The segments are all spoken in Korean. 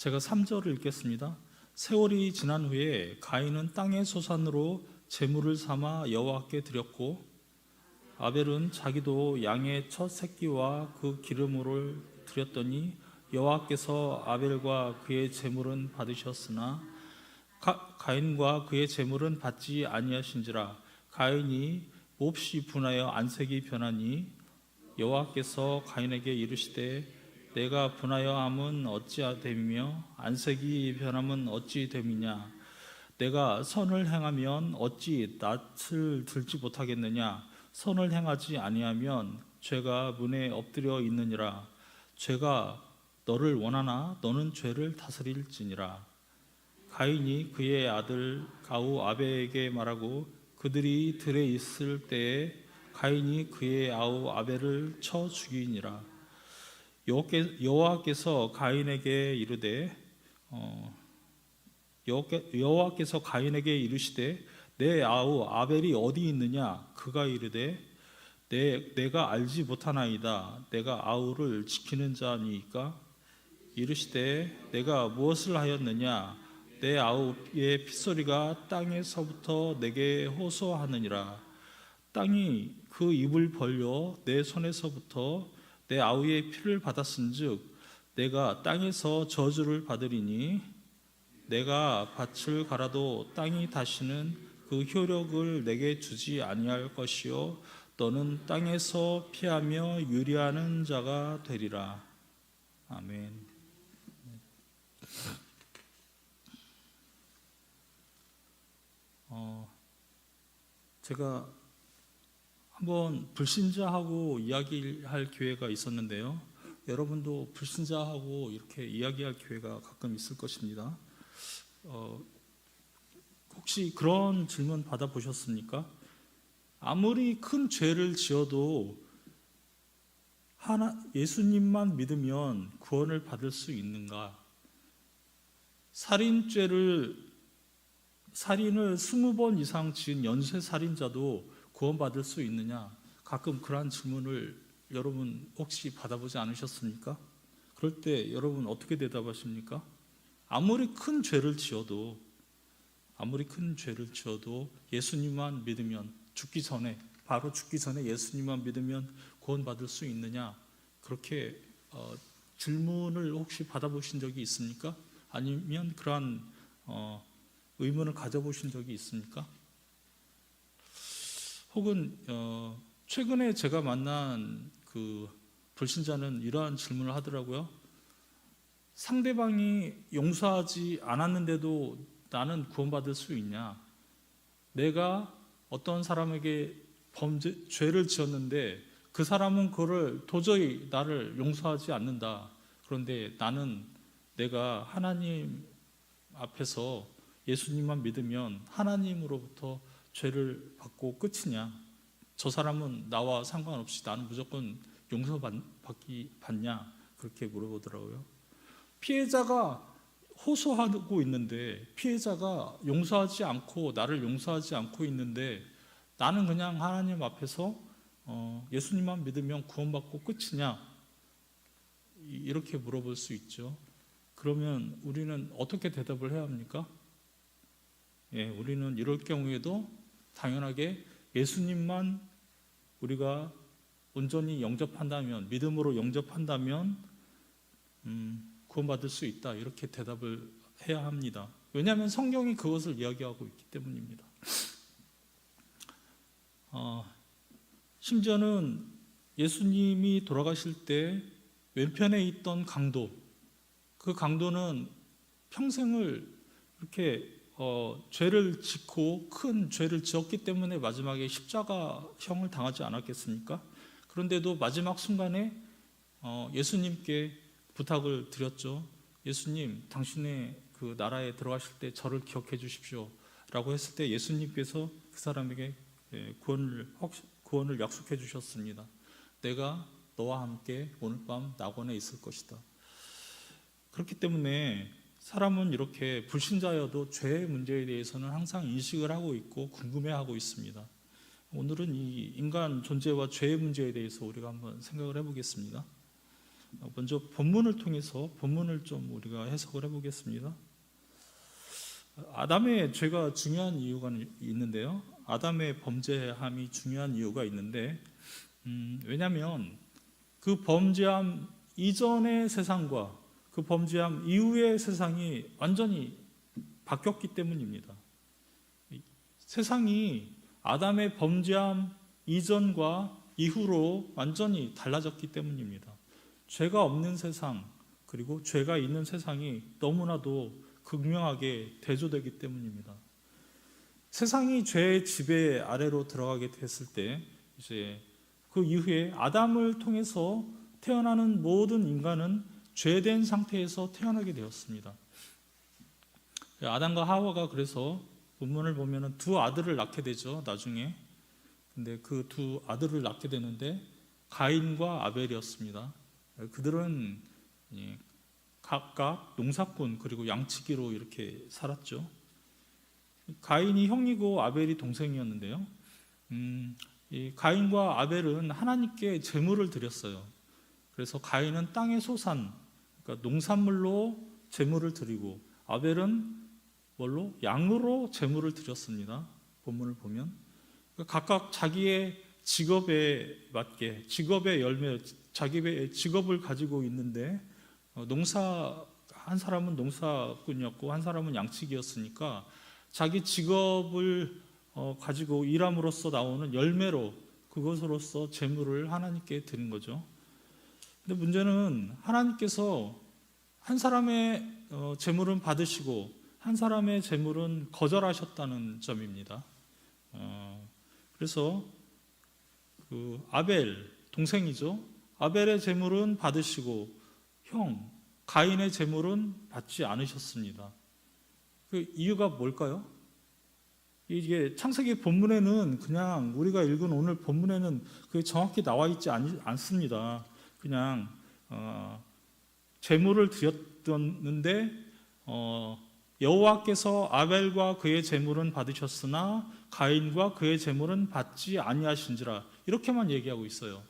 제가 3절을 읽겠습니다. 세월이 지난 후에 가인은 땅의 소산으로 제물을 삼아 여호와께 드렸고 아벨은 자기도 양의 첫 새끼와 그 기름을 드렸더니 여호와께서 아벨과 그의 제물은 받으셨으나 가인과 그의 제물은 받지 아니하신지라. 가인이 몹시 분하여 안색이 변하니 여호와께서 가인에게 이르시되 내가 분하여함은 어찌되며 안색이 변함은 어찌 됨이냐. 내가 선을 행하면 어찌 낯을 들지 못하겠느냐. 선을 행하지 아니하면 죄가 문에 엎드려 있느니라. 죄가 너를 원하나 너는 죄를 다스릴지니라. 가인이 그의 아들 아우 아벨에게 말하고 그들이 들에 있을 때에 가인이 그의 아우 아벨을 쳐 죽이니라. 여호와께서 가인에게 이르되 여호와께서 가인에게 이르시되 내 아우 아벨이 어디 있느냐. 그가 이르되 내가 알지 못하나이다. 내가 아우를 지키는 자니까. 이르시되 내가 무엇을 하였느냐. 내 아우의 핏소리가 땅에서부터 내게 호소하느니라. 땅이 그 입을 벌려 내 손에서부터 내 아우의 피를 받았은즉 내가 땅에서 저주를 받으리니 내가 밭을 갈아도 땅이 다시는 그 효력을 내게 주지 아니할 것이요 너는 땅에서 피하며 유리하는 자가 되리라. 아멘. 제가 한번 불신자하고 이야기할 기회가 있었는데요. 여러분도 불신자하고 이렇게 이야기할 기회가 가끔 있을 것입니다. 혹시 그런 질문 받아보셨습니까? 아무리 큰 죄를 지어도 예수님만 믿으면 구원을 받을 수 있는가? 살인을 20번 이상 지은 연쇄 살인자도 구원받을 수 있느냐? 가끔 그러한 질문을 여러분 혹시 받아보지 않으셨습니까? 그럴 때 여러분 어떻게 대답하십니까? 아무리 큰 죄를 지어도 예수님만 믿으면 바로 죽기 전에 예수님만 믿으면 구원받을 수 있느냐? 그렇게 질문을 혹시 받아보신 적이 있습니까? 아니면 그러한 의문을 가져보신 적이 있습니까? 혹은 최근에 제가 만난 그 불신자는 이러한 질문을 하더라고요. 상대방이 용서하지 않았는데도 나는 구원받을 수 있냐? 내가 어떤 사람에게 죄를 지었는데 그 사람은 그거를 도저히 나를 용서하지 않는다. 그런데 내가 하나님 앞에서 예수님만 믿으면 하나님으로부터 죄를 받고 끝이냐? 저 사람은 나와 상관없이 나는 무조건 받냐? 그렇게 물어보더라고요. 피해자가 호소하고 있는데, 피해자가 나를 용서하지 않고 있는데 나는 그냥 하나님 앞에서 예수님만 믿으면 구원받고 끝이냐? 이렇게 물어볼 수 있죠. 그러면 우리는 어떻게 대답을 해야 합니까? 우리는 이럴 경우에도 당연하게 예수님만 우리가 온전히 영접한다면, 믿음으로 영접한다면 구원받을 수 있다, 이렇게 대답을 해야 합니다. 왜냐하면 성경이 그것을 이야기하고 있기 때문입니다. 심지어는 예수님이 돌아가실 때 왼편에 있던 강도, 그 강도는 평생을 이렇게 죄를 짓고 큰 죄를 지었기 때문에 마지막에 십자가형을 당하지 않았겠습니까? 그런데도 마지막 순간에 예수님께 부탁을 드렸죠. 예수님, 당신의 그 나라에 들어가실 때 저를 기억해 주십시오 라고 했을 때 예수님께서 그 사람에게 구원을 약속해 주셨습니다. 내가 너와 함께 오늘 밤 낙원에 있을 것이다. 그렇기 때문에 사람은 이렇게 불신자여도 죄의 문제에 대해서는 항상 인식을 하고 있고 궁금해하고 있습니다. 오늘은 이 인간 존재와 죄의 문제에 대해서 우리가 한번 생각을 해보겠습니다. 먼저 본문을 통해서 본문을 좀 우리가 해석을 해보겠습니다. 아담의 죄가 중요한 이유가 있는데요. 아담의 범죄함이 중요한 이유가 있는데, 왜냐하면 그 범죄함 이전의 세상과 그 범죄함 이후의 세상이 완전히 바뀌었기 때문입니다. 세상이 아담의 범죄함 이전과 이후로 완전히 달라졌기 때문입니다. 죄가 없는 세상 그리고 죄가 있는 세상이 너무나도 극명하게 대조되기 때문입니다. 세상이 죄의 지배 아래로 들어가게 됐을 때 이제 그 이후에 아담을 통해서 태어나는 모든 인간은 죄된 상태에서 태어나게 되었습니다. 아담과 하와가 그래서 본문을 보면은 두 아들을 낳게 되죠, 나중에. 근데 그 두 아들을 낳게 되는데 가인과 아벨이었습니다. 그들은 각각 농사꾼 그리고 양치기로 이렇게 살았죠. 가인이 형이고 아벨이 동생이었는데요. 이 가인과 아벨은 하나님께 제물을 드렸어요. 그래서 가인은 땅의 소산, 그러니까 농산물로 제물을 드리고 아벨은 뭘로? 양으로 제물을 드렸습니다. 본문을 보면 각각 자기의 직업에 맞게 직업의 열매, 자기의 직업을 가지고 있는데 한 사람은 농사꾼이었고 한 사람은 양치기였으니까 자기 직업을 가지고 일함으로써 나오는 열매로 그것으로서 제물을 하나님께 드린 거죠. 근데 문제는 하나님께서 한 사람의 제물은 받으시고 한 사람의 제물은 거절하셨다는 점입니다. 그래서 그 아벨 동생이죠. 아벨의 제물은 받으시고 형 가인의 제물은 받지 않으셨습니다. 그 이유가 뭘까요? 이게 창세기 본문에는 그냥 우리가 읽은 오늘 본문에는 그게 정확히 나와 있지 않습니다. 그냥 제물을 드렸는데 여호와께서 아벨과 그의 제물은 받으셨으나 가인과 그의 제물은 받지 아니하신지라 이렇게만 얘기하고 있어요.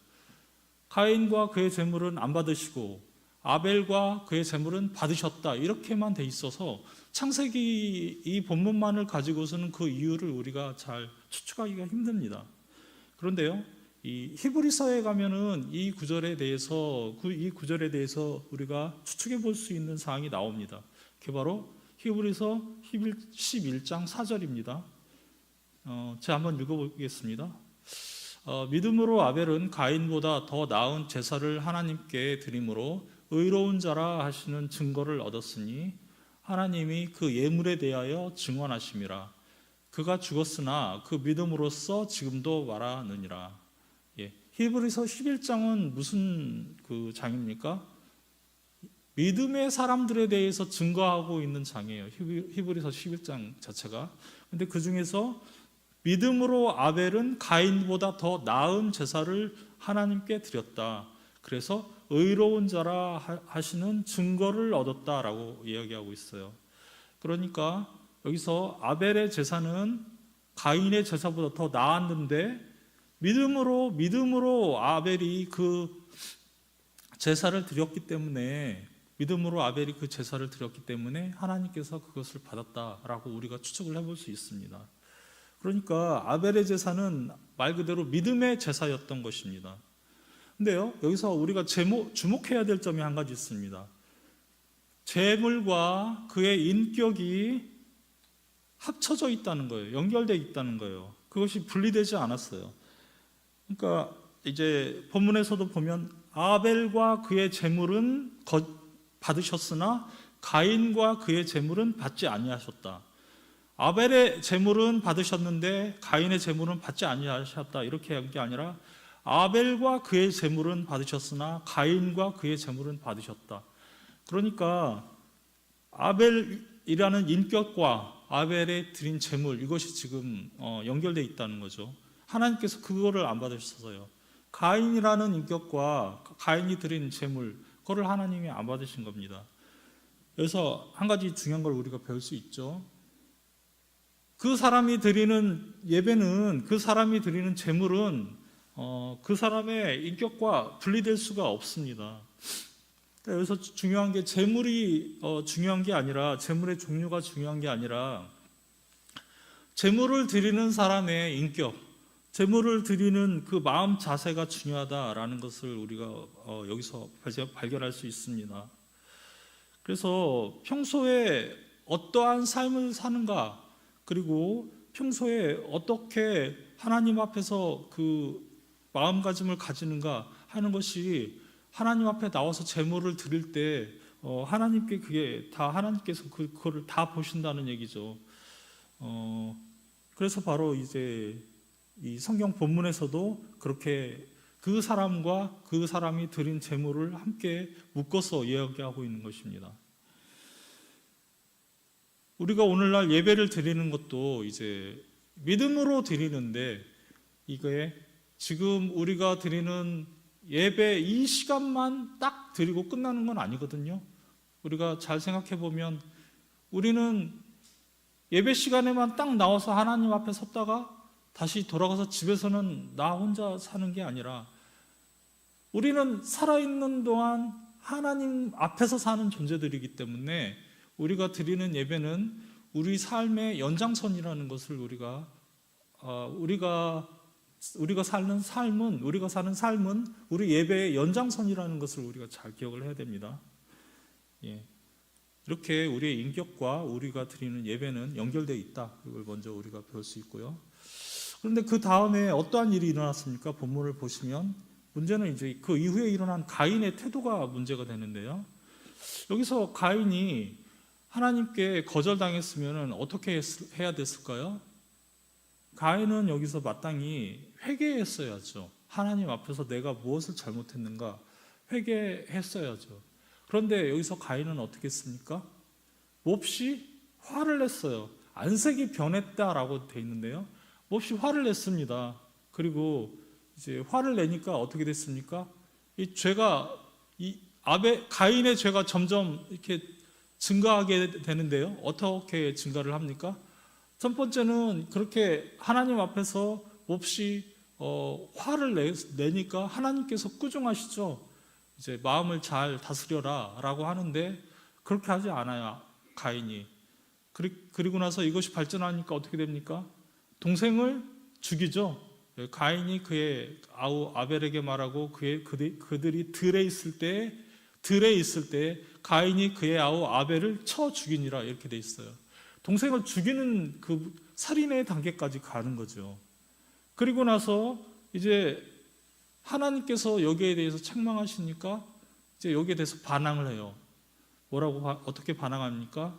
가인과 그의 제물은 안 받으시고 아벨과 그의 제물은 받으셨다 이렇게만 돼 있어서 창세기 이 본문만을 가지고서는 그 이유를 우리가 잘 추측하기가 힘듭니다. 그런데요, 이 히브리서에 가면은 이 구절에 대해서 우리가 추측해 볼 수 있는 사항이 나옵니다. 그게 바로 히브리서 11장 4절입니다. 제가 한번 읽어보겠습니다. 믿음으로 아벨은 가인보다 더 나은 제사를 하나님께 드림으로 의로운 자라 하시는 증거를 얻었으니 하나님이 그 예물에 대하여 증언하심이라. 그가 죽었으나 그 믿음으로써 지금도 말하느니라. 히브리서 11장은 무슨 그 장입니까? 믿음의 사람들에 대해서 증거하고 있는 장이에요. 히브리서 11장 자체가. 근데 그 중에서 믿음으로 아벨은 가인보다 더 나은 제사를 하나님께 드렸다. 그래서 의로운 자라 하시는 증거를 얻었다라고 이야기하고 있어요. 그러니까 여기서 아벨의 제사는 가인의 제사보다 더 나았는데 믿음으로 아벨이 그 제사를 드렸기 때문에 하나님께서 그것을 받았다라고 우리가 추측을 해볼 수 있습니다. 그러니까 아벨의 제사는 말 그대로 믿음의 제사였던 것입니다. 근데요, 여기서 우리가 주목해야 될 점이 한 가지 있습니다. 제물과 그의 인격이 합쳐져 있다는 거예요. 연결되어 있다는 거예요. 그것이 분리되지 않았어요. 그러니까 이제 본문에서도 보면 아벨과 그의 제물은 받으셨으나 가인과 그의 제물은 받지 아니하셨다. 아벨의 제물은 받으셨는데 가인의 제물은 받지 아니하셨다. 이렇게 한 게 아니라 아벨과 그의 제물은 받으셨으나 가인과 그의 제물은 받으셨다. 그러니까 아벨이라는 인격과 아벨의 드린 제물 이것이 지금 연결되어 있다는 거죠. 하나님께서 그거를 안 받으셨어요. 가인이라는 인격과 가인이 드린 제물 그거를 하나님이 안 받으신 겁니다. 그래서 한 가지 중요한 걸 우리가 배울 수 있죠. 그 사람이 드리는 예배는, 그 사람이 드리는 제물은 그 사람의 인격과 분리될 수가 없습니다. 그러니까 여기서 중요한 게 재물이 중요한 게 아니라, 재물의 종류가 중요한 게 아니라 재물을 드리는 사람의 인격, 재물을 드리는 그 마음 자세가 중요하다라는 것을 우리가 여기서 발견할 수 있습니다. 그래서 평소에 어떠한 삶을 사는가, 그리고 평소에 어떻게 하나님 앞에서 그 마음가짐을 가지는가 하는 것이 하나님 앞에 나와서 제물을 드릴 때 하나님께 그게 다 하나님께서 그거를 다 보신다는 얘기죠. 그래서 바로 이제 이 성경 본문에서도 그렇게 그 사람과 그 사람이 드린 제물을 함께 묶어서 이야기하고 있는 것입니다. 우리가 오늘날 예배를 드리는 것도 이제 믿음으로 드리는데, 이게 지금 우리가 드리는 예배 이 시간만 딱 드리고 끝나는 건 아니거든요. 우리가 잘 생각해 보면 우리는 예배 시간에만 딱 나와서 하나님 앞에 섰다가 다시 돌아가서 집에서는 나 혼자 사는 게 아니라, 우리는 살아있는 동안 하나님 앞에서 사는 존재들이기 때문에 우리가 드리는 예배는 우리 삶의 연장선이라는 것을 우리가 사는 삶은 우리 예배의 연장선이라는 것을 우리가 잘 기억을 해야 됩니다. 이렇게 우리의 인격과 우리가 드리는 예배는 연결되어 있다. 이걸 먼저 우리가 배울 수 있고요. 그런데 그 다음에 어떠한 일이 일어났습니까? 본문을 보시면 문제는 이제 그 이후에 일어난 가인의 태도가 문제가 되는데요. 여기서 가인이 하나님께 거절당했으면 어떻게 해야 됐을까요? 가인은 여기서 마땅히 회개했어야죠. 하나님 앞에서 내가 무엇을 잘못했는가 회개했어야죠. 그런데 여기서 가인은 어떻게 했습니까? 몹시 화를 냈어요. 안색이 변했다라고 돼 있는데요. 몹시 화를 냈습니다. 그리고 이제 화를 내니까 어떻게 됐습니까? 가인의 죄가 점점 이렇게 증가하게 되는데요. 어떻게 증가를 합니까? 첫 번째는 그렇게 하나님 앞에서 몹시 화를 내니까 하나님께서 꾸중하시죠. 이제 마음을 잘 다스려라라고 하는데 그렇게 하지 않아요, 가인이. 그리고 나서 이것이 발전하니까 어떻게 됩니까? 동생을 죽이죠. 가인이 그의 아우 아벨에게 말하고 그들이 들에 있을 때 가인이 그의 아우 아벨을 쳐 죽이니라, 이렇게 돼 있어요. 동생을 죽이는 그 살인의 단계까지 가는 거죠. 그리고 나서 이제 하나님께서 여기에 대해서 책망하시니까 이제 여기에 대해서 반항을 해요. 어떻게 반항합니까?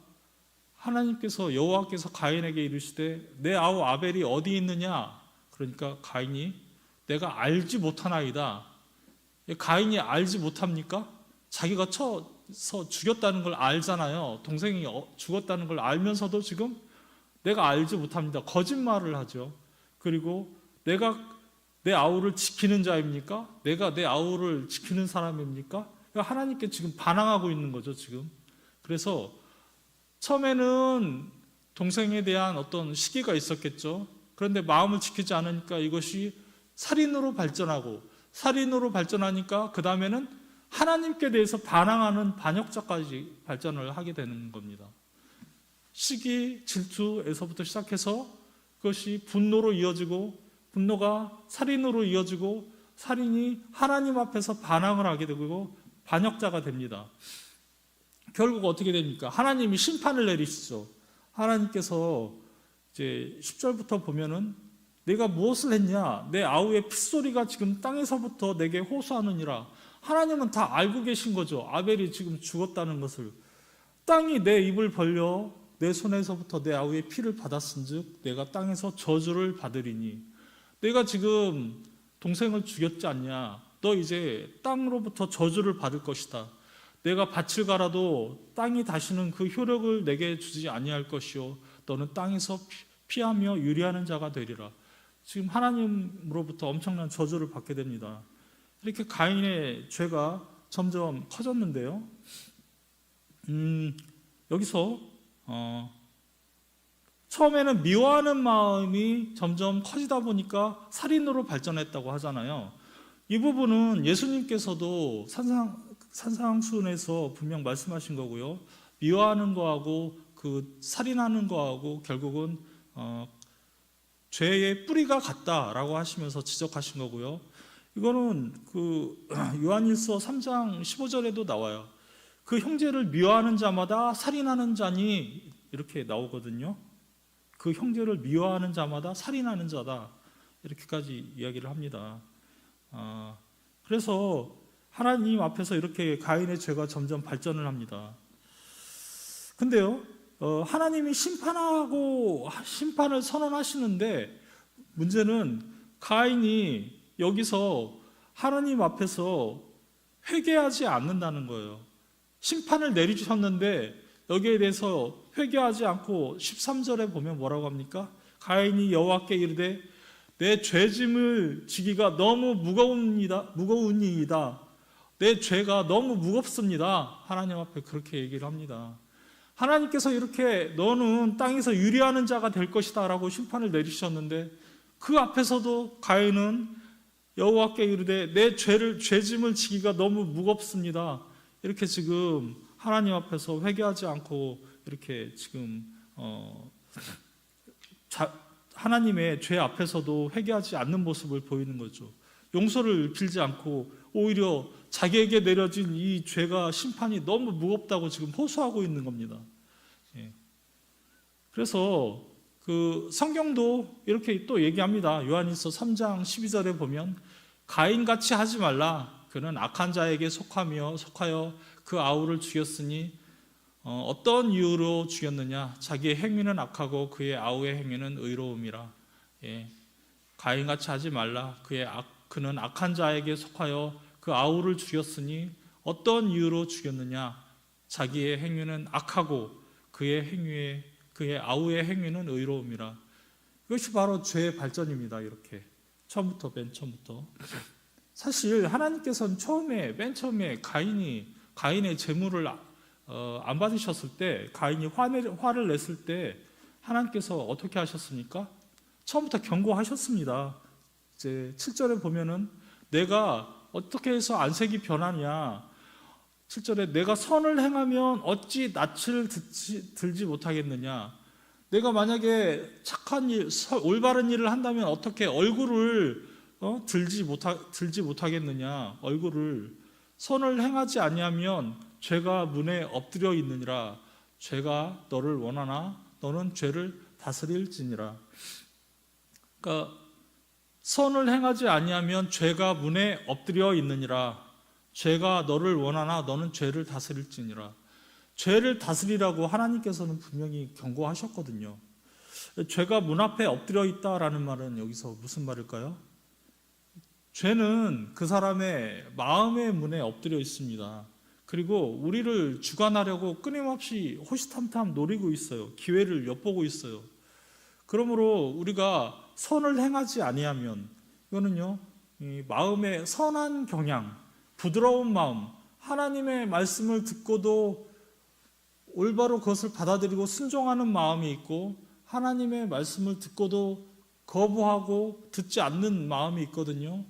하나님께서 여호와께서 가인에게 이르시되 내 아우 아벨이 어디 있느냐? 그러니까 가인이 내가 알지 못하나이다. 가인이 알지 못합니까? 자기가 쳐서 죽였다는 걸 알잖아요. 동생이 죽었다는 걸 알면서도 지금 내가 알지 못합니다. 거짓말을 하죠. 그리고 내가 내 아우를 지키는 자입니까? 내가 내 아우를 지키는 사람입니까? 하나님께 지금 반항하고 있는 거죠, 지금. 그래서 처음에는 동생에 대한 어떤 시기가 있었겠죠. 그런데 마음을 지키지 않으니까 이것이 살인으로 발전하니까 그 다음에는 하나님께 대해서 반항하는 반역자까지 발전을 하게 되는 겁니다. 시기, 질투에서부터 시작해서 그것이 분노로 이어지고, 분노가 살인으로 이어지고, 살인이 하나님 앞에서 반항을 하게 되고 반역자가 됩니다. 결국 어떻게 됩니까? 하나님이 심판을 내리시죠. 하나님께서 이제 10절부터 보면은 내가 무엇을 했냐? 내 아우의 핏소리가 지금 땅에서부터 내게 호소하느니라. 하나님은 다 알고 계신 거죠. 아벨이 지금 죽었다는 것을. 땅이 내 입을 벌려 내 손에서부터 내 아우의 피를 받았은즉 내가 땅에서 저주를 받으리니. 내가 지금 동생을 죽였지 않냐? 너 이제 땅으로부터 저주를 받을 것이다. 내가 밭을 갈아도 땅이 다시는 그 효력을 내게 주지 아니할 것이요 너는 땅에서 피하며 유리하는 자가 되리라. 지금 하나님으로부터 엄청난 저주를 받게 됩니다. 이렇게 가인의 죄가 점점 커졌는데요. 여기서 처음에는 미워하는 마음이 점점 커지다 보니까 살인으로 발전했다고 하잖아요. 이 부분은 예수님께서도 산상수훈에서 분명 말씀하신 거고요. 미워하는 거하고 그 살인하는 거하고 결국은 죄의 뿌리가 같다라고 하시면서 지적하신 거고요. 이거는 그 요한일서 3장 15절에도 나와요. 그 형제를 미워하는 자마다 살인하는 자니 이렇게 나오거든요. 그 형제를 미워하는 자마다 살인하는 자다 이렇게까지 이야기를 합니다. 그래서 하나님 앞에서 이렇게 가인의 죄가 점점 발전을 합니다. 근데요, 하나님이 심판을 선언하시는데 문제는 가인이 여기서 하나님 앞에서 회개하지 않는다는 거예요. 심판을 내리셨는데 여기에 대해서 회개하지 않고 13절에 보면 뭐라고 합니까? 가인이 여호와께 이르되 내 죄짐을 지기가 너무 무거우니이다. 내 죄가 너무 무겁습니다. 하나님 앞에 그렇게 얘기를 합니다. 하나님께서 이렇게 너는 땅에서 유리하는 자가 될 것이다 라고 심판을 내리셨는데 그 앞에서도 가인은 여호와께 이르되 내 죄짐을 지기가 너무 무겁습니다. 이렇게 지금 하나님 앞에서 회개하지 않고 이렇게 지금 하나님의 죄 앞에서도 회개하지 않는 모습을 보이는 거죠. 용서를 빌지 않고 오히려 자기에게 내려진 이 죄가 심판이 너무 무겁다고 지금 호소하고 있는 겁니다. 그래서 그 성경도 이렇게 또 얘기합니다. 요한일서 3장 12절에 보면 가인같이 하지 말라. 그는 악한 자에게 속하여 그 아우를 죽였으니 어떤 이유로 죽였느냐? 자기의 행위는 악하고 그의 아우의 행위는 의로움이라. 가인같이 하지 말라. 그는 악한 자에게 속하여 그 아우를 죽였으니 어떤 이유로 죽였느냐? 자기의 행위는 악하고 그의 아우의 행위는 의로움이라. 이것이 바로 죄의 발전입니다. 이렇게 맨 처음부터. 사실 하나님께서는 맨 처음에 가인의 재물을 안 받으셨을 때, 가인이 화를 냈을 때 하나님께서 어떻게 하셨습니까? 처음부터 경고하셨습니다. 이제 7절에 보면은 내가 어떻게 해서 안색이 변하냐? 7절에 내가 선을 행하면 어찌 낯을 들지 못하겠느냐? 내가 만약에 착한 일, 올바른 일을 한다면 어떻게 얼굴을 들지 못하겠느냐? 얼굴을 선을 행하지 아니하면 죄가 문에 엎드려 있느니라. 죄가 너를 원하나 너는 죄를 다스릴지니라. 그러니까 선을 행하지 아니하면 죄가 문에 엎드려 있느니라. 죄가 너를 원하나 너는 죄를 다스릴지니라. 죄를 다스리라고 하나님께서는 분명히 경고하셨거든요. 죄가 문 앞에 엎드려 있다라는 말은 여기서 무슨 말일까요? 죄는 그 사람의 마음의 문에 엎드려 있습니다. 그리고 우리를 주관하려고 끊임없이 호시탐탐 노리고 있어요. 기회를 엿보고 있어요. 그러므로 우리가 선을 행하지 아니하면, 이거는요, 이 마음의 선한 경향, 부드러운 마음, 하나님의 말씀을 듣고도 올바로 그것을 받아들이고 순종하는 마음이 있고, 하나님의 말씀을 듣고도 거부하고 듣지 않는 마음이 있거든요.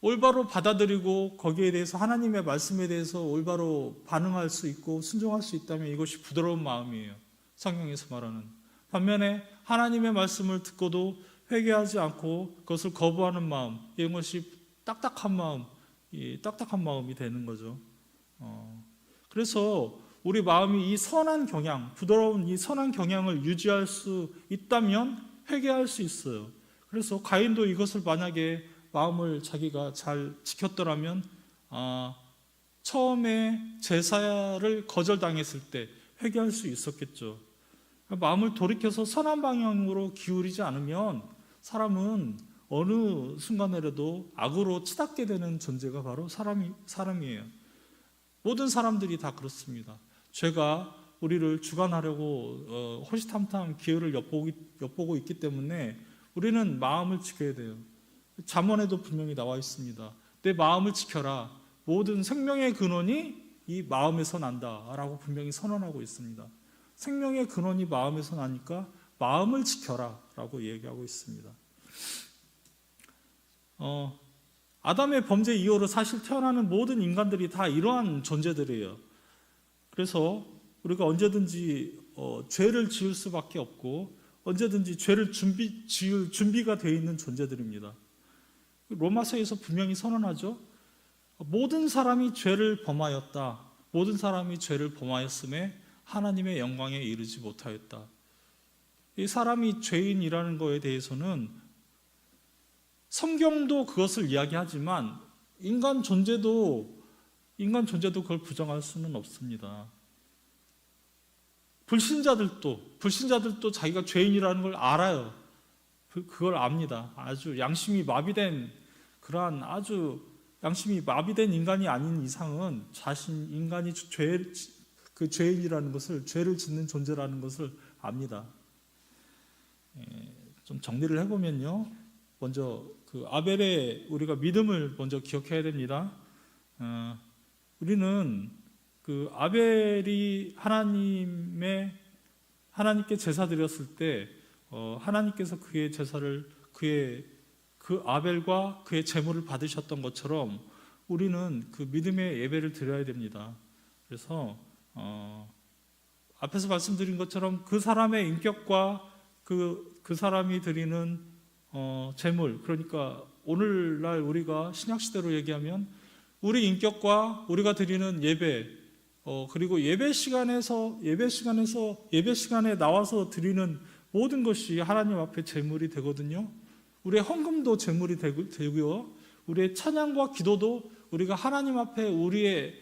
올바로 받아들이고 거기에 대해서 하나님의 말씀에 대해서 올바로 반응할 수 있고 순종할 수 있다면 이것이 부드러운 마음이에요. 성경에서 말하는. 반면에 하나님의 말씀을 듣고도 회개하지 않고 그것을 거부하는 마음, 이것이 딱딱한 마음이 되는 거죠. 그래서 우리 마음이 이 선한 경향, 부드러운 이 선한 경향을 유지할 수 있다면 회개할 수 있어요. 그래서 가인도 이것을 만약에 마음을 자기가 잘 지켰더라면 처음에 제사를 거절당했을 때 회개할 수 있었겠죠. 마음을 돌이켜서 선한 방향으로 기울이지 않으면 사람은 어느 순간에라도 악으로 치닫게 되는 존재가 바로 사람이에요. 모든 사람들이 다 그렇습니다. 죄가 우리를 주관하려고 호시탐탐 기회를 엿보고 있기 때문에 우리는 마음을 지켜야 돼요. 잠언에도 분명히 나와 있습니다. 내 마음을 지켜라. 모든 생명의 근원이 이 마음에서 난다라고 분명히 선언하고 있습니다. 생명의 근원이 마음에서 나니까 마음을 지켜라 라고 얘기하고 있습니다. 아담의 범죄 이후로 사실 태어나는 모든 인간들이 다 이러한 존재들이에요. 그래서 우리가 언제든지 죄를 지을 수밖에 없고 언제든지 죄를 지을 준비가 되어 있는 존재들입니다. 로마서에서 분명히 선언하죠. 모든 사람이 죄를 범하였다. 모든 사람이 죄를 범하였음에 하나님의 영광에 이르지 못하였다. 이 사람이 죄인이라는 것에 대해서는 성경도 그것을 이야기하지만 인간 존재도 그걸 부정할 수는 없습니다. 불신자들도 자기가 죄인이라는 걸 알아요. 그걸 압니다. 아주 양심이 마비된 인간이 아닌 이상은 인간이 죄인이라는 것을, 죄를 짓는 존재라는 것을 압니다. 좀 정리를 해보면요. 먼저 아벨의 우리가 믿음을 먼저 기억해야 됩니다. 우리는 아벨이 하나님께 제사 드렸을 때 하나님께서 그의 제사를 그 아벨과 그의 제물을 받으셨던 것처럼 우리는 그 믿음의 예배를 드려야 됩니다. 그래서 앞에서 말씀드린 것처럼 그 사람의 인격과 그 사람이 드리는 제물, 그러니까 오늘날 우리가 신약 시대로 얘기하면 우리 인격과 우리가 드리는 예배, 그리고 예배 시간에 나와서 드리는 모든 것이 하나님 앞에 제물이 되거든요. 우리의 헌금도 제물이 되고요. 우리의 찬양과 기도도 우리가 하나님 앞에 우리의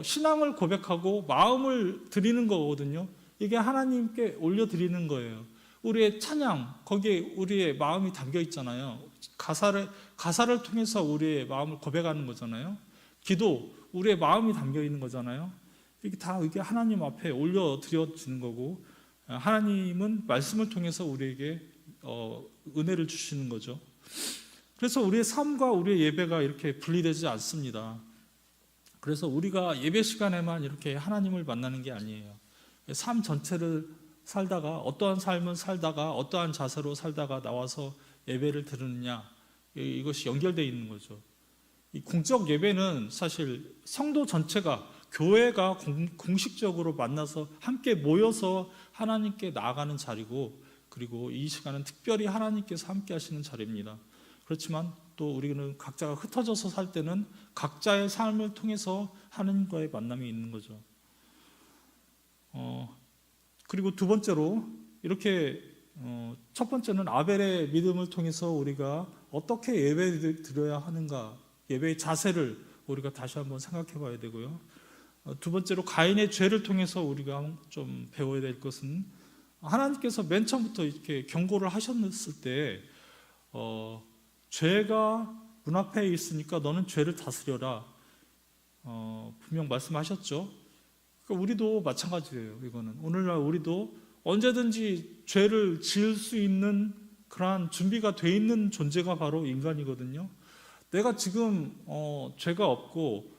신앙을 고백하고 마음을 드리는 거거든요. 이게 하나님께 올려드리는 거예요. 우리의 찬양, 거기에 우리의 마음이 담겨 있잖아요. 가사를 통해서 우리의 마음을 고백하는 거잖아요. 기도, 우리의 마음이 담겨 있는 거잖아요. 이게 하나님 앞에 올려드려지는 거고, 하나님은 말씀을 통해서 우리에게 은혜를 주시는 거죠. 그래서 우리의 삶과 우리의 예배가 이렇게 분리되지 않습니다. 그래서 우리가 예배 시간에만 이렇게 하나님을 만나는 게 아니에요. 삶 전체를 살다가, 어떠한 삶을 살다가, 어떠한 자세로 살다가 나와서 예배를 드리느냐, 이것이 연결되어 있는 거죠. 이 공적 예배는 사실 성도 전체가, 교회가 공식적으로 만나서 함께 모여서 하나님께 나아가는 자리고, 그리고 이 시간은 특별히 하나님께서 함께 하시는 자리입니다. 그렇지만 또 우리는 각자가 흩어져서 살 때는 각자의 삶을 통해서 하나님과의 만남이 있는 거죠. 그리고 두 번째로, 이렇게 첫 번째는 아벨의 믿음을 통해서 우리가 어떻게 예배를 드려야 하는가, 예배의 자세를 우리가 다시 한번 생각해 봐야 되고요. 두 번째로 가인의 죄를 통해서 우리가 좀 배워야 될 것은, 하나님께서 맨 처음부터 이렇게 경고를 하셨을 때 죄가 문 앞에 있으니까 너는 죄를 다스려라, 분명 말씀하셨죠. 그러니까 우리도 마찬가지예요. 이거는 오늘날 우리도 언제든지 죄를 지을 수 있는 그러한 준비가 돼 있는 존재가 바로 인간이거든요. 내가 지금 죄가 없고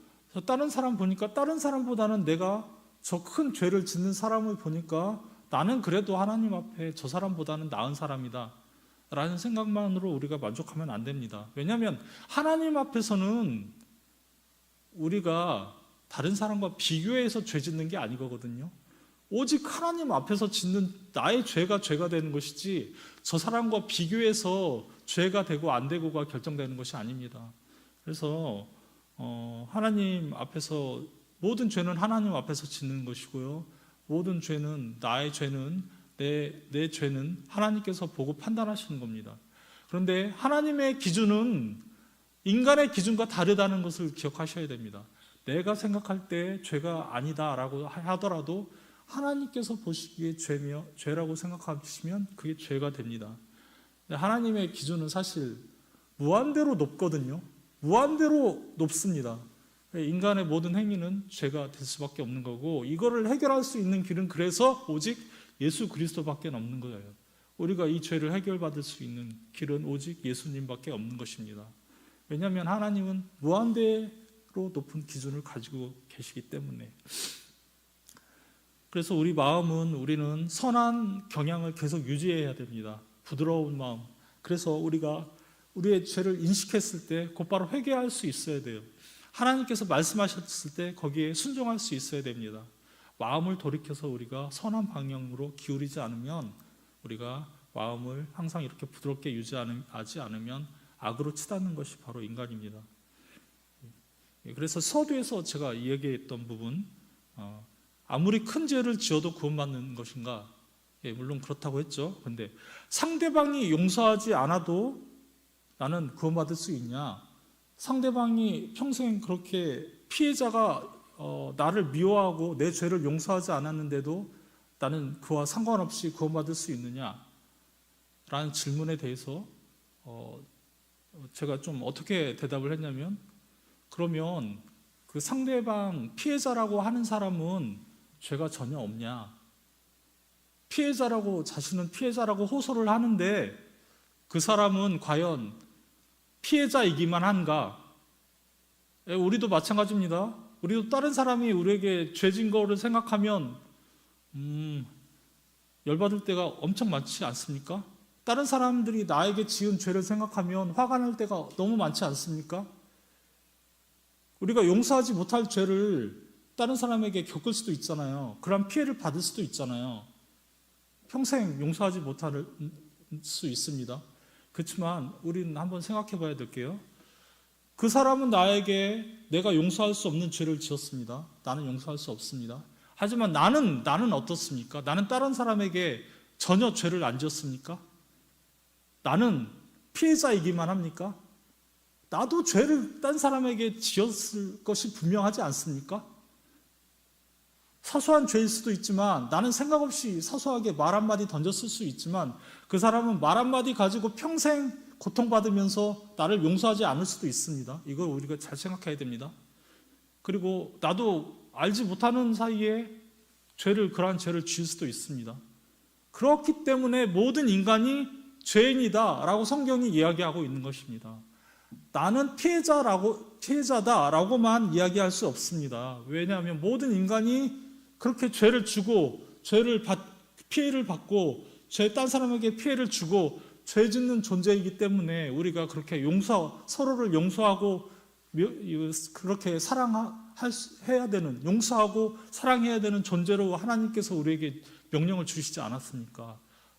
다른 사람 보니까 다른 사람보다는 내가 저 큰 죄를 짓는 사람을 보니까 나는 그래도 하나님 앞에 저 사람보다는 나은 사람이다 라는 생각만으로 우리가 만족하면 안 됩니다. 왜냐하면 하나님 앞에서는 우리가 다른 사람과 비교해서 죄 짓는 게 아니거든요. 오직 하나님 앞에서 짓는 나의 죄가 되는 것이지 저 사람과 비교해서 죄가 되고 안 되고가 결정되는 것이 아닙니다. 그래서 하나님 앞에서, 모든 죄는 하나님 앞에서 짓는 것이고요, 모든 죄는, 나의 죄는, 내 죄는 하나님께서 보고 판단하시는 겁니다. 그런데 하나님의 기준은 인간의 기준과 다르다는 것을 기억하셔야 됩니다. 내가 생각할 때 죄가 아니다라고 하더라도 하나님께서 보시기에 죄라고 생각하시면 그게 죄가 됩니다. 하나님의 기준은 사실 무한대로 높거든요. 무한대로 높습니다. 인간의 모든 행위는 죄가 될 수밖에 없는 거고, 이거를 해결할 수 있는 길은 그래서 오직 예수 그리스도밖에 없는 거예요. 우리가 이 죄를 해결받을 수 있는 길은 오직 예수님밖에 없는 것입니다. 왜냐하면 하나님은 무한대로 높은 기준을 가지고 계시기 때문에. 그래서 우리는 선한 경향을 계속 유지해야 됩니다. 부드러운 마음. 그래서 우리가 우리의 죄를 인식했을 때 곧바로 회개할 수 있어야 돼요. 하나님께서 말씀하셨을 때 거기에 순종할 수 있어야 됩니다. 마음을 돌이켜서 우리가 선한 방향으로 기울이지 않으면, 우리가 마음을 항상 이렇게 부드럽게 유지하지 않으면 악으로 치닫는 것이 바로 인간입니다. 그래서 서두에서 제가 이야기했던 부분, 아무리 큰 죄를 지어도 구원받는 것인가? 물론 그렇다고 했죠. 그런데 상대방이 용서하지 않아도 나는 구원받을 수 있냐? 상대방이 평생 그렇게 피해자가 나를 미워하고 내 죄를 용서하지 않았는데도 나는 그와 상관없이 구원받을 수 있느냐? 라는 질문에 대해서 제가 좀 어떻게 대답을 했냐면, 그러면 그 상대방 피해자라고 하는 사람은 죄가 전혀 없냐? 피해자라고, 자신은 피해자라고 호소를 하는데 그 사람은 과연 피해자이기만 한가? 우리도 마찬가지입니다. 우리도 다른 사람이 우리에게 죄진 거를 생각하면 열받을 때가 엄청 많지 않습니까? 다른 사람들이 나에게 지은 죄를 생각하면 화가 날 때가 너무 많지 않습니까? 우리가 용서하지 못할 죄를 다른 사람에게 겪을 수도 있잖아요. 그런 피해를 받을 수도 있잖아요. 평생 용서하지 못할 수 있습니다. 그렇지만 우리는 한번 생각해 봐야 될게요. 그 사람은 나에게 내가 용서할 수 없는 죄를 지었습니다. 나는 용서할 수 없습니다. 하지만 나는 어떻습니까? 나는 다른 사람에게 전혀 죄를 안 지었습니까? 나는 피해자이기만 합니까? 나도 죄를 딴 사람에게 지었을 것이 분명하지 않습니까? 사소한 죄일 수도 있지만, 나는 생각 없이 사소하게 말 한마디 던졌을 수 있지만, 그 사람은 말 한마디 가지고 평생 고통받으면서 나를 용서하지 않을 수도 있습니다. 이걸 우리가 잘 생각해야 됩니다. 그리고 나도 알지 못하는 사이에 그러한 죄를 지을 수도 있습니다. 그렇기 때문에 모든 인간이 죄인이다 라고 성경이 이야기하고 있는 것입니다. 나는 피해자다라고만 이야기할 수 없습니다. 왜냐하면 모든 인간이 그렇게 죄를 주고 피해를 받고 딴 사람에게 피해를 주고 죄 짓는 존재이기 때문에 우리가 그렇게 서로를 용서하고 그렇게 해야 되는, 용서하고 사랑해야 되는 존재로 하나님께서 우리에게 명령을 주시지 않았습니까?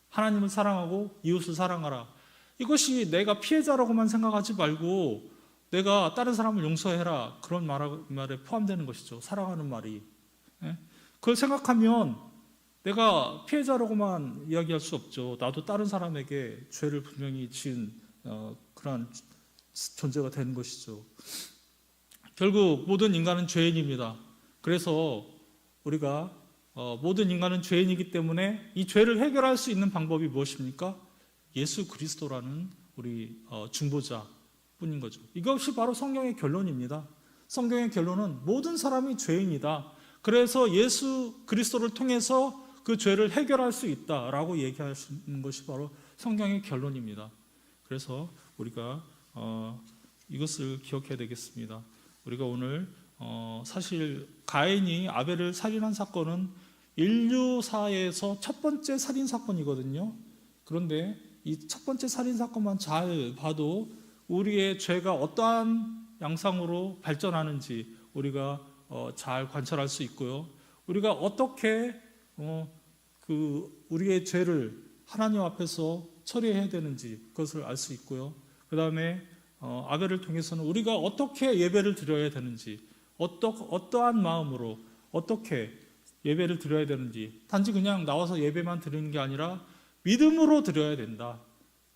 하나님을 사랑하고 이웃을 사랑하라. 이것이 내가 피해자라고만 생각하지 말고 내가 다른 사람을 용서해라, 그런 말에 포함되는 것이죠. 사랑하는 말이. 그걸 생각하면 내가 피해자라고만 이야기할 수 없죠. 나도 다른 사람에게 죄를 분명히 지은 그런 존재가 되는 것이죠. 결국 모든 인간은 죄인입니다. 그래서 우리가 모든 인간은 죄인이기 때문에 이 죄를 해결할 수 있는 방법이 무엇입니까? 예수 그리스도라는 우리 중보자 뿐인 거죠. 이것이 바로 성경의 결론입니다. 성경의 결론은 모든 사람이 죄인이다. 그래서 예수 그리스도를 통해서 그 죄를 해결할 수 있다라고 얘기하시는 것이 바로 성경의 결론입니다. 그래서 우리가 이것을 기억해야 되겠습니다. 우리가 오늘 사실 가인이 아벨을 살인한 사건은 인류사에서 첫 번째 살인 사건이거든요. 그런데 이 첫 번째 살인 사건만 잘 봐도 우리의 죄가 어떠한 양상으로 발전하는지 우리가 잘 관찰할 수 있고요. 우리가 어떻게 우리의 죄를 하나님 앞에서 처리해야 되는지 그것을 알 수 있고요. 그 다음에 아벨을 통해서는 우리가 어떻게 예배를 드려야 되는지, 어떠한 마음으로 어떻게 예배를 드려야 되는지, 단지 그냥 나와서 예배만 드리는 게 아니라 믿음으로 드려야 된다.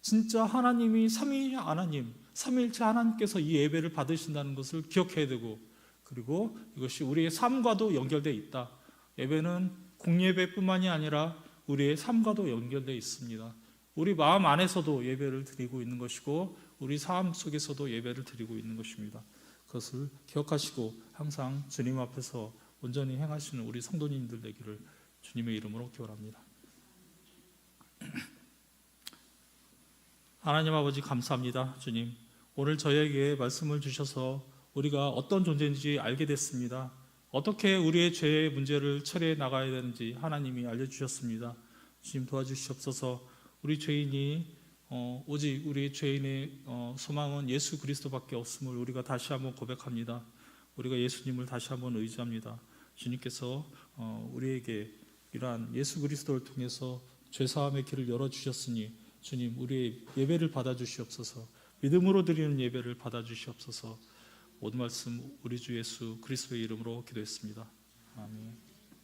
진짜 하나님이 삼위일체 하나님께서 이 예배를 받으신다는 것을 기억해야 되고, 그리고 이것이 우리의 삶과도 연결되어 있다. 예배는 공예배뿐만이 아니라 우리의 삶과도 연결되어 있습니다. 우리 마음 안에서도 예배를 드리고 있는 것이고 우리 삶 속에서도 예배를 드리고 있는 것입니다. 그것을 기억하시고 항상 주님 앞에서 온전히 행하시는 우리 성도님들 되기를 주님의 이름으로 기원합니다. 하나님 아버지 감사합니다. 주님, 오늘 저에게 말씀을 주셔서 우리가 어떤 존재인지 알게 됐습니다. 어떻게 우리의 죄의 문제를 처리해 나가야 되는지 하나님이 알려주셨습니다. 주님 도와주시옵소서. 우리 죄인이 오직 우리 죄인의 소망은 예수 그리스도밖에 없음을 우리가 다시 한번 고백합니다. 우리가 예수님을 다시 한번 의지합니다. 주님께서 우리에게 이러한 예수 그리스도를 통해서 죄사함의 길을 열어주셨으니 주님 우리의 예배를 받아주시옵소서. 믿음으로 드리는 예배를 받아주시옵소서. 모든 말씀 우리 주 예수 그리스도의 이름으로 기도했습니다. 아멘.